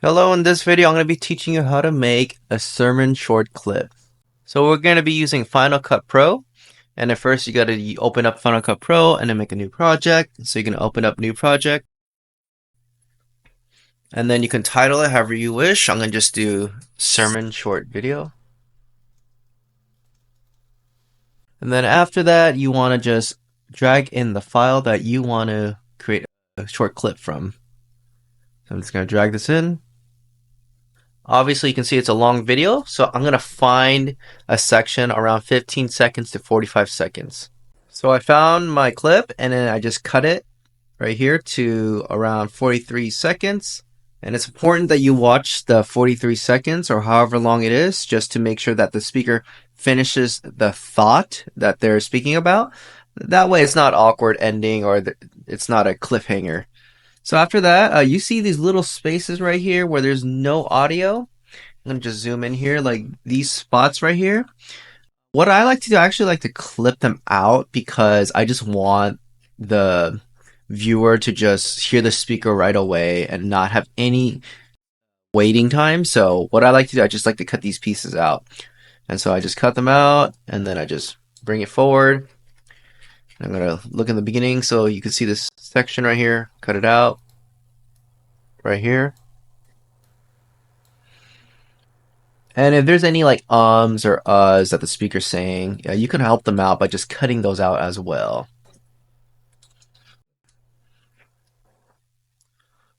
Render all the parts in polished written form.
Hello, in this video I'm going to be teaching you how to make a sermon short clip. So we're going to be using Final Cut Pro, and at first you got to open up Final Cut Pro and then make a new project. So you're going to open up new project, and then you can title it however you wish. I'm going to just do sermon short video. And then after that you want to just drag in the file that you want to create a short clip from. So I'm just going to drag this in. Obviously, you can see it's a long video, so I'm going to find a section around 15 seconds to 45 seconds. So I found my clip, and then I just cut it right here to around 43 seconds. And it's important that you watch the 43 seconds or however long it is, just to make sure that the speaker finishes the thought that they're speaking about. That way it's not awkward ending or it's not a cliffhanger. So after that, you see these little spaces right here where there's no audio. I'm going to just zoom in here, like these spots right here. What I like to do, I actually like to clip them out because I just want the viewer to just hear the speaker right away and not have any waiting time. So what I like to do, I just like to cut these pieces out. And so I just cut them out and then I just bring it forward. I'm going to look in the beginning so you can see this section right here, cut it out right here. And if there's any like ums or uhs that the speaker's saying, you can help them out by just cutting those out as well.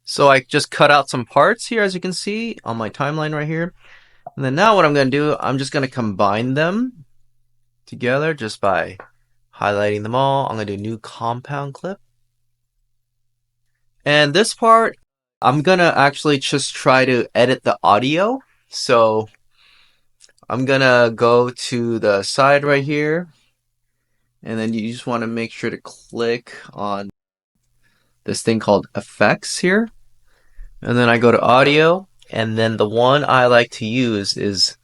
So I just cut out some parts here, as you can see on my timeline right here. And then now what I'm going to do, I'm just going to combine them together just by highlighting them all. I'm going to do new compound clip. And this part, I'm going to actually just try to edit the audio. So I'm going to go to the side right here. And then you just want to make sure to click on this thing called effects here. And then I go to audio. And then the one I like to use is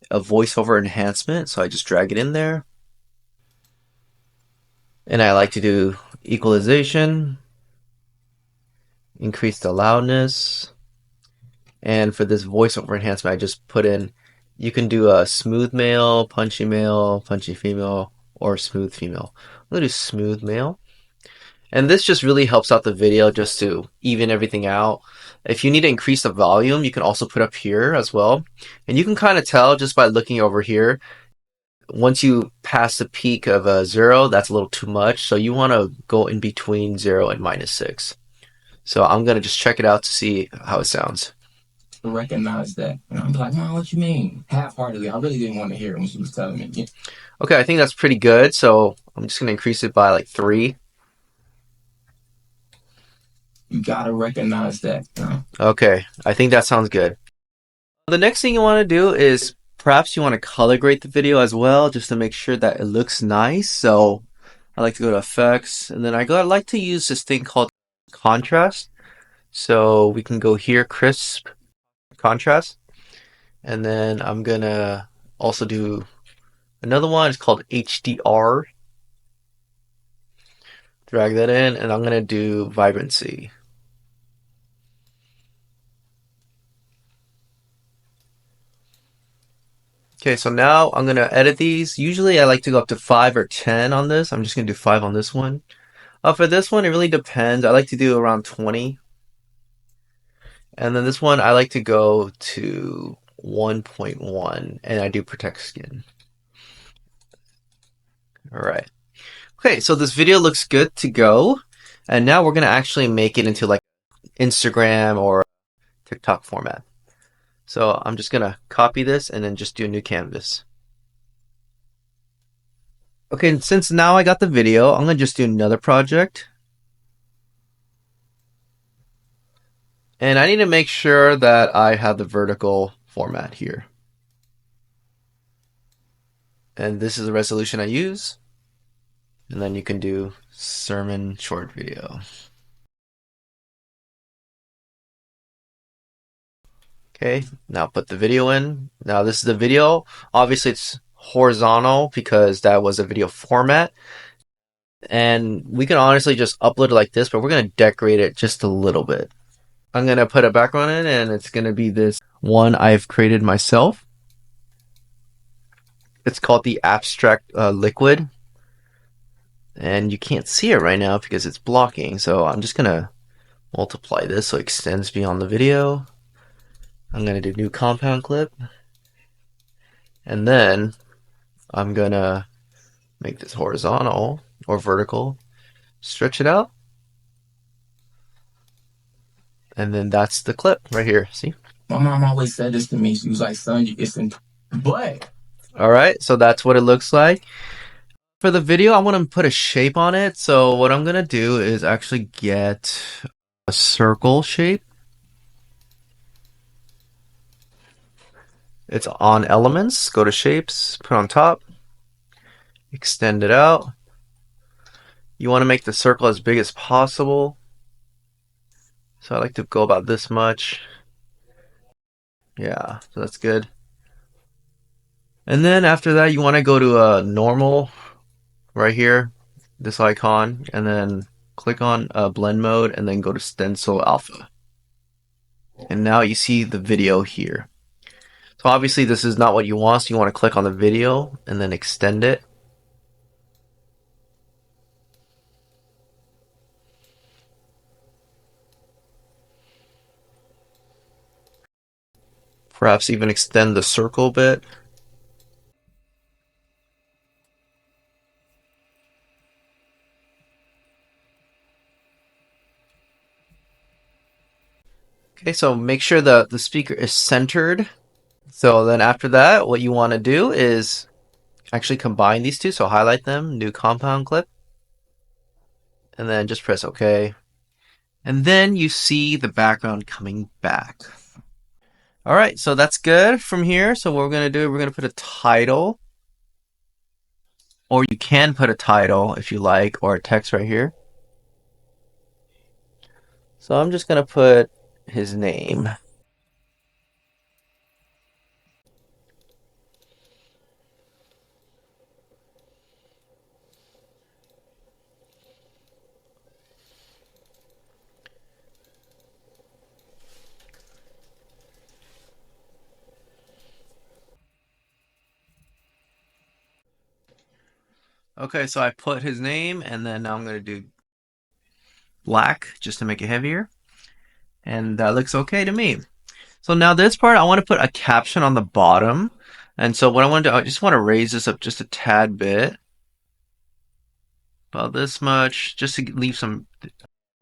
a voiceover enhancement. So I just drag it in there. And I like to do equalization, increase the loudness. And for this voiceover enhancement, I just put in, you can do a smooth male, punchy female, or smooth female. I'm going to do smooth male. And this just really helps out the video just to even everything out. If you need to increase the volume, you can also put up here as well. And you can kind of tell just by looking over here. Once you pass the peak of a 0, that's a little too much. So you want to go in between 0 and -6. So I'm going to just check it out to see how it sounds. Recognize that. And I'm like, "Mom, what you mean?" Half-heartedly. I really didn't want to hear it when she was telling me. Okay, I think that's pretty good. So I'm just going to increase it by like 3. You gotta recognize that. Okay, I think that sounds good. The next thing you want to do is perhaps you want to color grade the video as well, just to make sure that it looks nice. So I like to go to effects, and then I like to use this thing called contrast. So we can go here, crisp contrast, and then I'm gonna also do another one. It's called HDR. Drag that in, and I'm gonna do vibrancy. Okay, so now I'm gonna edit these. Usually I like to go up to 5 or 10 on this. I'm just gonna do 5 on this one. For this one, it really depends. I like to do around 20. And then this one, I like to go to 1.1, and I do protect skin. All right. Okay, so this video looks good to go. And now we're gonna actually make it into like Instagram or TikTok format. So I'm just gonna copy this and then just do a new canvas. Okay, and since now I got the video, I'm gonna just do another project. And I need to make sure that I have the vertical format here. And this is the resolution I use. And then you can do sermon short video. Okay, now put the video in. Now this is the video. Obviously it's horizontal because that was a video format. And we can honestly just upload it like this, but we're going to decorate it just a little bit. I'm gonna put a background in, and it's gonna be this one I've created myself. It's called the abstract liquid, and you can't see it right now because it's blocking. So I'm just gonna multiply this so it extends beyond the video. I'm gonna do new compound clip, and then I'm gonna make this horizontal or vertical, stretch it out, and then that's the clip right here. See? My mom always said this to me. She was like, son, it's in, but All right, so that's what it looks like. For the video, I want to put a shape on it. So what I'm gonna do is actually get a circle shape. It's on elements, go to shapes, put on top, extend it out. You want to make the circle as big as possible. So I like to go about this much. Yeah, so that's good. And then after that, you want to go to a normal right here, this icon, and then click on blend mode and then go to stencil alpha. And now you see the video here. So obviously this is not what you want, so you want to click on the video and then extend it. Perhaps even extend the circle a bit. Okay, so make sure the speaker is centered. So then after that, what you want to do is actually combine these two. So highlight them, new compound clip, and then just press OK. And then you see the background coming back. All right, so that's good from here. So what we're going to do, we're going to put a title, or you can put a title if you like, or a text right here. So I'm just going to put his name. Okay, so I put his name, and then now I'm going to do black just to make it heavier. And that looks okay to me. So now this part, I want to put a caption on the bottom. And so what I want to do, I just want to raise this up just a tad bit. About this much, just to leave some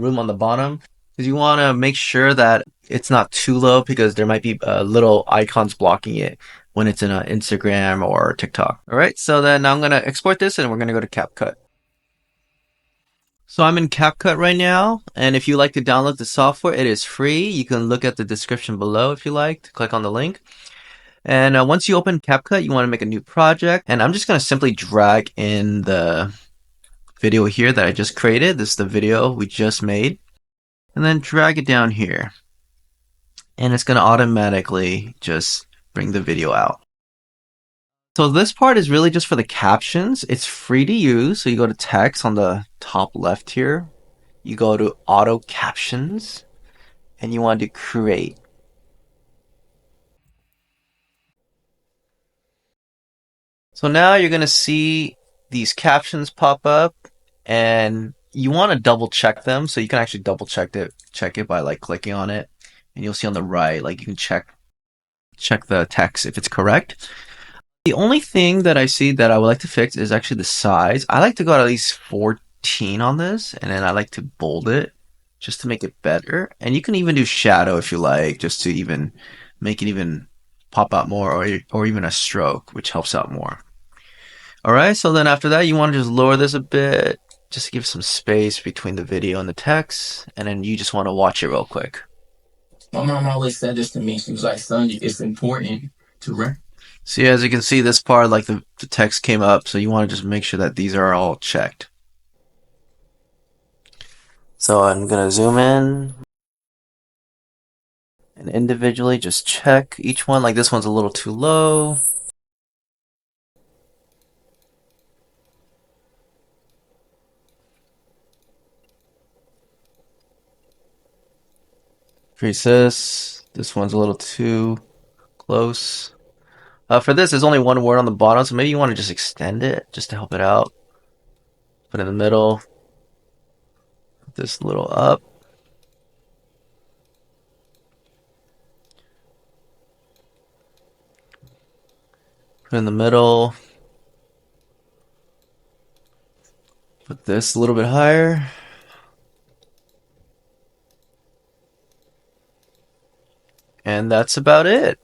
room on the bottom. Because you want to make sure that it's not too low because there might be little icons blocking it when it's in Instagram or TikTok. All right, so then now I'm going to export this and we're going to go to CapCut. So I'm in CapCut right now, and if you like to download the software, it is free. You can look at the description below if you like. Click on the link. And once you open CapCut, you want to make a new project. And I'm just going to simply drag in the video here that I just created. This is the video we just made. And then drag it down here. And it's going to automatically just bring the video out. So this part is really just for the captions. It's free to use. So you go to text on the top left here. You go to auto captions and you want to create. So now you're going to see these captions pop up and you want to double check them. So you can actually double check it by like clicking on it, and you'll see on the right, like you can check the text if it's correct. The only thing that I see that I would like to fix is actually the size. I like to go at least 14 on this, and then I like to bold it just to make it better. And you can even do shadow if you like, just to even make it even pop out more, or even a stroke, which helps out more. All right, so then after that, you want to just lower this a bit, just to give some space between the video and the text, and then you just want to watch it real quick. my mom always said this to me. She was like, son, it's important to See, as you can see, this part, like the text came up, so you want to just make sure that these are all checked. So I'm gonna zoom in and individually just check each one. Like this one's a little too low. Increase this. This one's a little too close. For this, there's only one word on the bottom, so maybe you want to just extend it just to help it out. Put it in the middle. Put this a little up. Put it in the middle. Put this a little bit higher. And that's about it.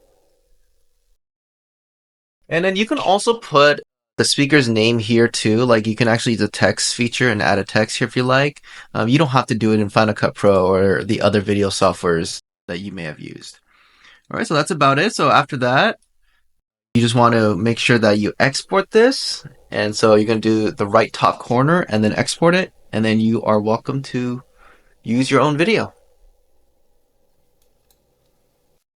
And then you can also put the speaker's name here too. Like you can actually use the text feature and add a text here if you like. You don't have to do it in Final Cut Pro or the other video softwares that you may have used. All right, so that's about it. So after that, you just want to make sure that you export this. And so you're going to do the right top corner and then export it. And then you are welcome to use your own video.